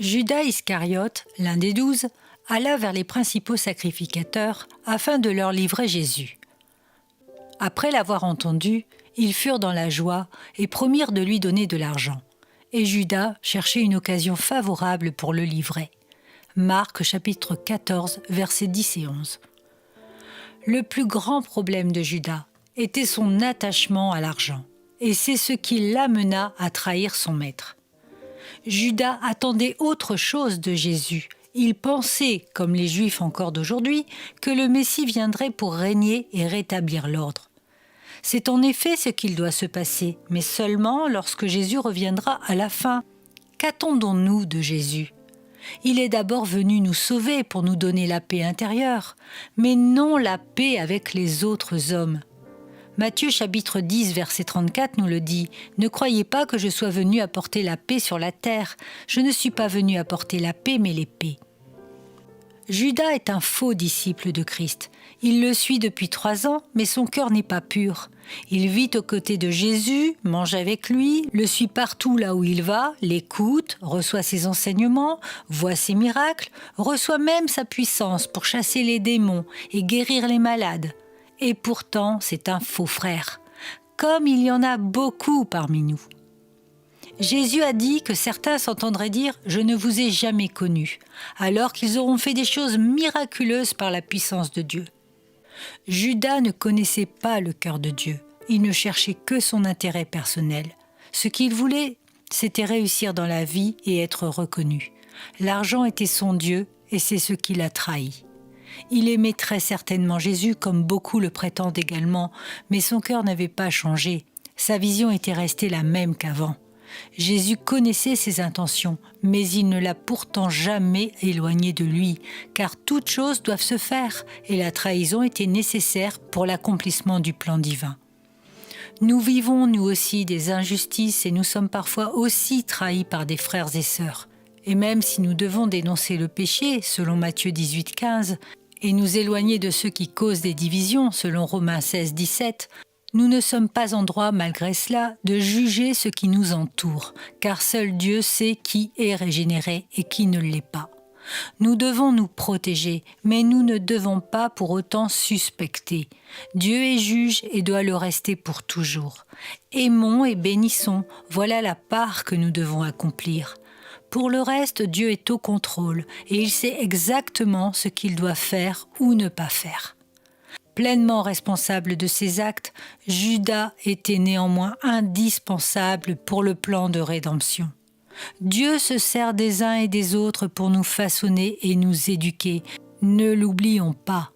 Judas Iscariote, l'un des 12, alla vers les principaux sacrificateurs afin de leur livrer Jésus. Après l'avoir entendu, ils furent dans la joie et promirent de lui donner de l'argent. Et Judas cherchait une occasion favorable pour le livrer. Marc chapitre 14, versets 10 et 11. Le plus grand problème de Judas était son attachement à l'argent, et c'est ce qui l'amena à trahir son maître. Judas attendait autre chose de Jésus. Il pensait, comme les Juifs encore d'aujourd'hui, que le Messie viendrait pour régner et rétablir l'ordre. C'est en effet ce qu'il doit se passer, mais seulement lorsque Jésus reviendra à la fin. Qu'attendons-nous de Jésus ? Il est d'abord venu nous sauver pour nous donner la paix intérieure, mais non la paix avec les autres hommes. Matthieu chapitre 10, verset 34 nous le dit « Ne croyez pas que je sois venu apporter la paix sur la terre. Je ne suis pas venu apporter la paix, mais l'épée. » Judas est un faux disciple de Christ. Il le suit depuis 3 ans, mais son cœur n'est pas pur. Il vit aux côtés de Jésus, mange avec lui, le suit partout là où il va, l'écoute, reçoit ses enseignements, voit ses miracles, reçoit même sa puissance pour chasser les démons et guérir les malades. Et pourtant, c'est un faux frère, comme il y en a beaucoup parmi nous. Jésus a dit que certains s'entendraient dire « Je ne vous ai jamais connu », alors qu'ils auront fait des choses miraculeuses par la puissance de Dieu. Judas ne connaissait pas le cœur de Dieu. Il ne cherchait que son intérêt personnel. Ce qu'il voulait, c'était réussir dans la vie et être reconnu. L'argent était son Dieu et c'est ce qui l'a trahi. Il aimait très certainement Jésus comme beaucoup le prétendent également, mais son cœur n'avait pas changé. Sa vision était restée la même qu'avant. Jésus connaissait ses intentions, mais il ne l'a pourtant jamais éloigné de lui, car toutes choses doivent se faire, et la trahison était nécessaire pour l'accomplissement du plan divin. Nous vivons, nous aussi, des injustices et nous sommes parfois aussi trahis par des frères et sœurs. Et même si nous devons dénoncer le péché, selon Matthieu 18, 15, et nous éloigner de ceux qui causent des divisions, selon Romains 16, 17, nous ne sommes pas en droit, malgré cela, de juger ce qui nous entoure, car seul Dieu sait qui est régénéré et qui ne l'est pas. Nous devons nous protéger, mais nous ne devons pas pour autant suspecter. Dieu est juge et doit le rester pour toujours. Aimons et bénissons, voilà la part que nous devons accomplir. Pour le reste, Dieu est au contrôle et il sait exactement ce qu'il doit faire ou ne pas faire. Pleinement responsable de ses actes, Judas était néanmoins indispensable pour le plan de rédemption. Dieu se sert des uns et des autres pour nous façonner et nous éduquer. Ne l'oublions pas.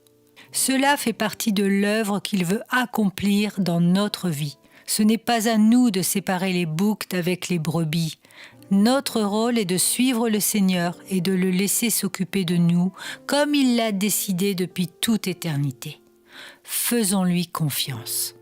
Cela fait partie de l'œuvre qu'il veut accomplir dans notre vie. Ce n'est pas à nous de séparer les boucs d'avec les brebis. Notre rôle est de suivre le Seigneur et de le laisser s'occuper de nous comme il l'a décidé depuis toute éternité. Faisons-lui confiance.